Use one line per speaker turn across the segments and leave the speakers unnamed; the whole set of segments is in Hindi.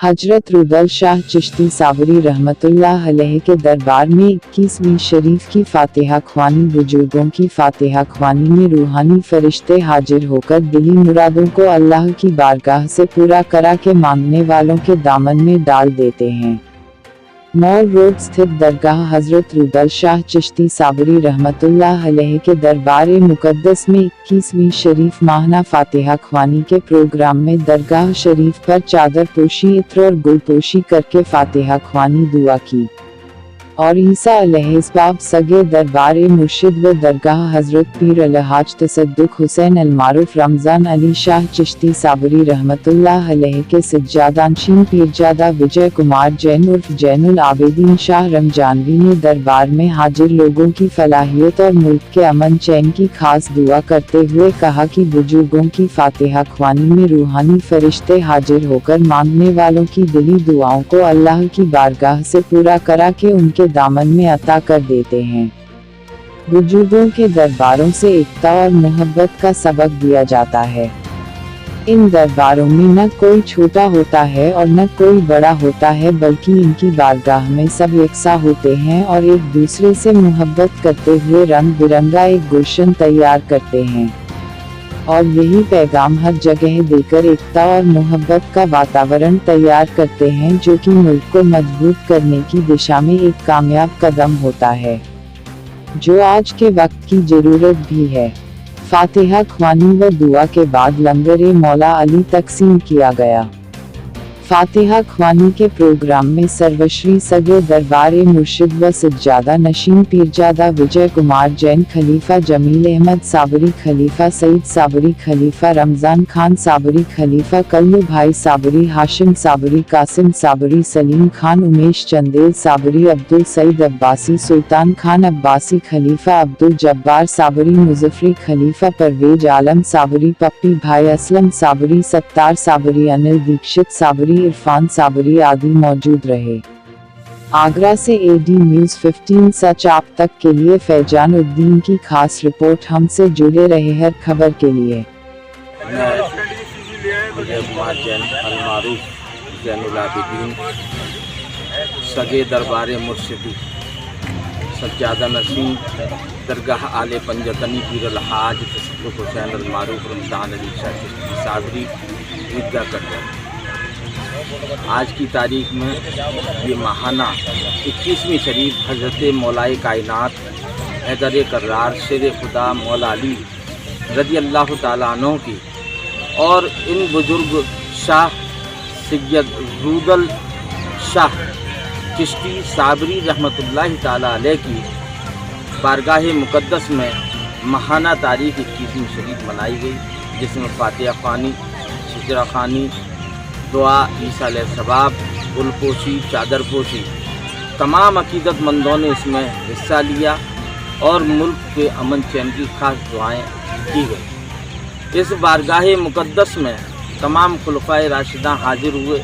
हजरत रुदल शाह चिश्ती साबरी रहमतुल्लाह अलैह के दरबार में 21वीं शरीफ की फातिहा ख्वानी। बुजुर्गों की फातिहा ख्वानी में रूहानी फरिश्ते हाजिर होकर दिली मुरादों को अल्लाह की बारगाह से पूरा करा के मांगने वालों के दामन में डाल देते हैं। मॉल रोड स्थित दरगाह हजरत रुदल शाह चिश्ती साबरी रहमतुल्लाह अलैह के दरबार मुकद्दस में 21वीं शरीफ माहना फातिहा ख्वानी के प्रोग्राम में दरगाह शरीफ पर चादर पोशी, इत्र और गुल पोशी करके फातिहा ख्वानी दुआ की और ईसा अलैहिस्सलाम सगे दरबार मुर्शिद व दरगाह हजरत पीर अलहाज तसद्दुक हुसैन अलमारूफ रमजान अली शाह चिश्ती साबरी रहमतुल्लाह अलैह के सज्जादानशीन पीरजादा विजय कुमार जैन उर्फ जैनुल आबिदीन शाह रमजानवी ने दरबार में हाजिर लोगों की फलाहियत और मुल्क के अमन चैन की खास दुआ करते हुए कहा कि बुजुर्गों की फातिहा ख्वानी में रूहानी फरिश्ते हाजिर होकर मांगने वालों की दिली दुआओं को अल्लाह की बारगाह से पूरा करा के उनके दामन में अता कर देते हैं। बुजुर्गों के दरबारों से एकता और मोहब्बत का सबक दिया जाता है। इन दरबारों में न कोई छोटा होता है और न कोई बड़ा होता है, बल्कि इनकी बारगाह में सब एकसा होते हैं और एक दूसरे से मोहब्बत करते हुए रंग बिरंगा एक गुलशन तैयार करते हैं और यही पैगाम हर जगह देकर एकता और मोहब्बत का वातावरण तैयार करते हैं, जो कि मुल्क को मजबूत करने की दिशा में एक कामयाब कदम होता है, जो आज के वक्त की जरूरत भी है। फातिहा ख्वानी व दुआ के बाद लंगर मौला अली तकसीम किया गया। फातिहा ख्वानी के प्रोग्राम में सर्वश्री सगे दरबार मुर्शिद व सज्जादा नशीन पीरजादा विजय कुमार जैन, खलीफा जमील अहमद साबरी, खलीफा सईद साबरी, खलीफा रमजान खान साबरी, खलीफा कल्लू भाई साबरी, हाशिम साबरी, कासिम साबरी, सलीम खान, उमेश चंदेल साबरी, अब्दुल सईद अब्बासी, सुल्तान खान अब्बासी, खलीफा अब्दुल जब्बार साबरी, मुजफ्फरी, खलीफा परवेज आलम साबरी, पप्पी भाई असलम साबरी, सत्तार साबरी, अनिल दीक्षित साबरी, इरफान साबरी आदि मौजूद रहे। आगरा से AD न्यूज़ 15 सच आप तक के लिए फैजान उद्दीन की खास रिपोर्ट। हमसे जुड़े रहे हर खबर के लिए।
सगे दरबार मुर्शिदी सज्जादा नसीम दरगाह आले पंजतनी पीर अलहाज तसद्दुक हुसैन अलमारूफ रमजान अली शाह चिश्ती साबरी ईदगाह करते। आज की तारीख में ये माहाना 21वीं शरीफ हज़रत मौलाए कायनात हैदर कर्रार शेर खुदा मौला अली रज़ी अल्लाह ताला अन्हु की और इन बुजुर्ग शाह सैयद रुदल शाह चिश्ती साबरी रहमतुल्लाह ताला अलैह की बारगाह मुकद्दस में माहाना तारीख 21वीं शरीफ मनाई गई, जिसमें फातिहा ख्वानी, शिजरा ख़ानी, दुआ, ईसा अलैहिस्सलाम, गुलपोशी, चादर पोशी, तमाम अकीदतमंदों ने इसमें हिस्सा लिया और मुल्क के अमन चैन की खास दुआएं की गई। इस बारगाह मुकद्दस में तमाम खुलफाए राशिदान हाजिर हुए,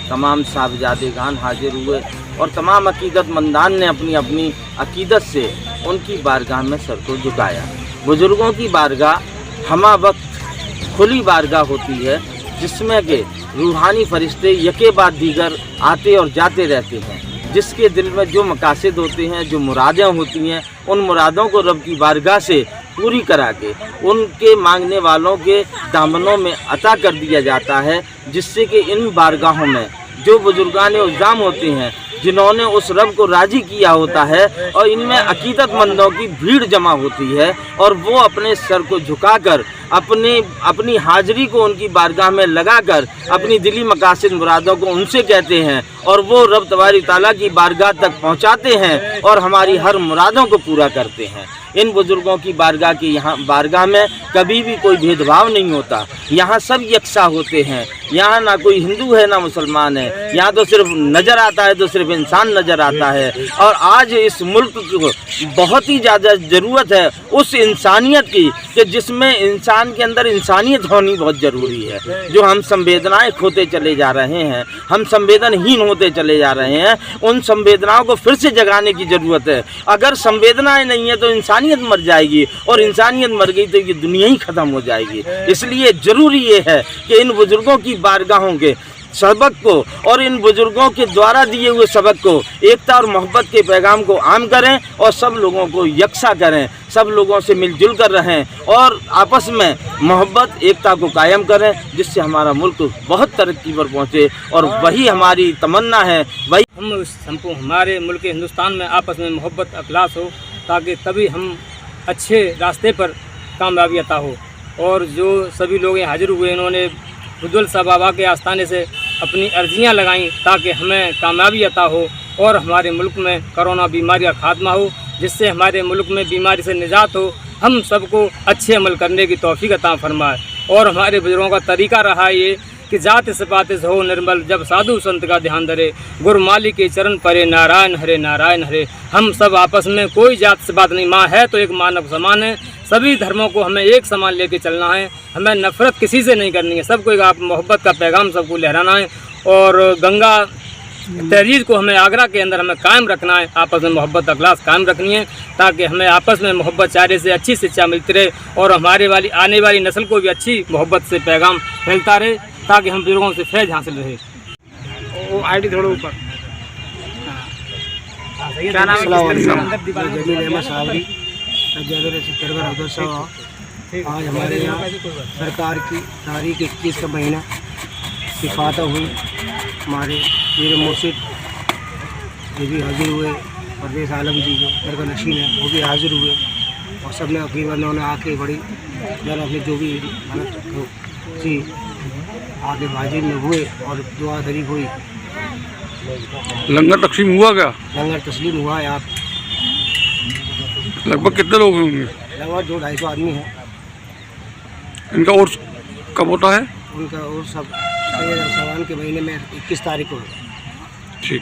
तमाम साहबजादेगान हाजिर हुए और तमाम अकीदतमंदान ने अपनी अपनी अकीदत से उनकी बारगाह में सर को झुकाया। बुजुर्गों की बारगाह हमा वक्त खुली बारगाह होती है, जिसमें के रूहानी फरिश्ते यके बाद दीगर आते और जाते रहते हैं, जिसके दिल में जो मकासद होते हैं, जो मुरादें होती हैं, उन मुरादों को रब की बारगाह से पूरी करा के उनके मांगने वालों के दामनों में अता कर दिया जाता है, जिससे कि इन बारगाहों में जो बुजुर्गान उज़्ज़ाम होते हैं, जिन्होंने उस रब को राज़ी किया होता है और इनमें अकीदतमंदों की भीड़ जमा होती है और वो अपने सर को झुकाकर अपनी हाजिरी को उनकी बारगाह में लगाकर अपनी दिली मकासद मुरादों को उनसे कहते हैं और वो रब तबारक ताला की बारगाह तक पहुंचाते हैं और हमारी हर मुरादों को पूरा करते हैं। इन बुजुर्गों की बारगाह में कभी भी कोई भेदभाव नहीं होता। यहाँ सब यकसा होते हैं। यहाँ ना कोई हिंदू है ना मुसलमान है। यहाँ तो सिर्फ नज़र आता है तो सिर्फ इंसान नज़र आता है। और आज इस मुल्क को बहुत ही ज़्यादा ज़रूरत है उस इंसानियत की कि जिसमें इंसान के अंदर इंसानियत होनी बहुत ज़रूरी है। जो हम संवेदनाएं खोते चले जा रहे हैं, हम संवेदनहीन होते चले जा रहे हैं, उन संवेदनाओं को फिर से जगाने की ज़रूरत है। अगर संवेदनाएं नहीं है तो इंसानियत मर जाएगी और इंसानियत मर गई तो ये दुनिया ही ख़त्म हो जाएगी। इसलिए ज़रूरी ये है कि इन बुज़ुर्गों की बारगाहों के सबक को और इन बुजुर्गों के द्वारा दिए हुए सबक को, एकता और मोहब्बत के पैगाम को आम करें और सब लोगों को यकसा करें, सब लोगों से मिलजुल कर रहें और आपस में मोहब्बत एकता को कायम करें, जिससे हमारा मुल्क बहुत तरक्की पर पहुँचे। और वही हमारी तमन्ना है, वही
हमको हमारे मुल्क हिंदुस्तान में आपस में मोहब्बत अखलास हो, ताकि तभी हम अच्छे रास्ते पर कामयाबी अता हो। और जो सभी लोग यहाँ हाजिर हुए, इन्होंने बुजुर्ग साहब बाबा के आस्थाने से अपनी अर्जियाँ लगाईं ताकि हमें कामयाबी अता हो और हमारे मुल्क में कोरोना बीमारी का खात्मा हो, जिससे हमारे मुल्क में बीमारी से निजात हो। हम सबको अच्छे अमल करने की तौफीक अता फरमाए। और हमारे बुजुर्गों का तरीका रहा ये कि जात सिपात हो निर्मल, जब साधु संत का ध्यान धरे, गुरु माली के चरण परे, नारायण हरे नारायण हरे। हम सब आपस में कोई जात से बात नहीं, माँ है तो एक मानव समान है। सभी धर्मों को हमें एक समान लेके चलना है, हमें नफरत किसी से नहीं करनी है, सबको एक आप मोहब्बत का पैगाम सबको लहराना है। और गंगा तहरीर को हमें आगरा के अंदर हमें कायम रखना है, आपस में मोहब्बत अखलास कायम रखनी है, ताकि हमें आपस में मोहब्बत चारे से अच्छी शिक्षा मिलती रहे और हमारे आने वाली नस्ल को भी अच्छी मोहब्बत से पैगाम फैलता रहे, ताकि हम बुजुर्गों से फैज़ हासिल रहे। वो आईडी थोड़ा ऊपर। क्या नाम है?
आज हमारे यहाँ सरकार की तारीख 21 का महीना सिफाता हुई, हमारे मेरे मुर्शिद ये भी हाजिर हुए, परवेज़ आलम जी जो दरगाह नशीन है वो भी हाजिर हुए और सब ने अकीर वालों ने आके बड़ी जन अपने जो भी हालत थी आगे हाजिर में हुए और दुआ शरीफ हुई।
लंगर तकसीम हुआ क्या?
लंगर तस्लीम हुआ है। आप
लगभग कितने लोग होंगे?
लगभग 200-250 आदमी हैं।
इनका और कब होता है?
उनका और सब सावन के महीने में 21 तारीख को।
ठीक।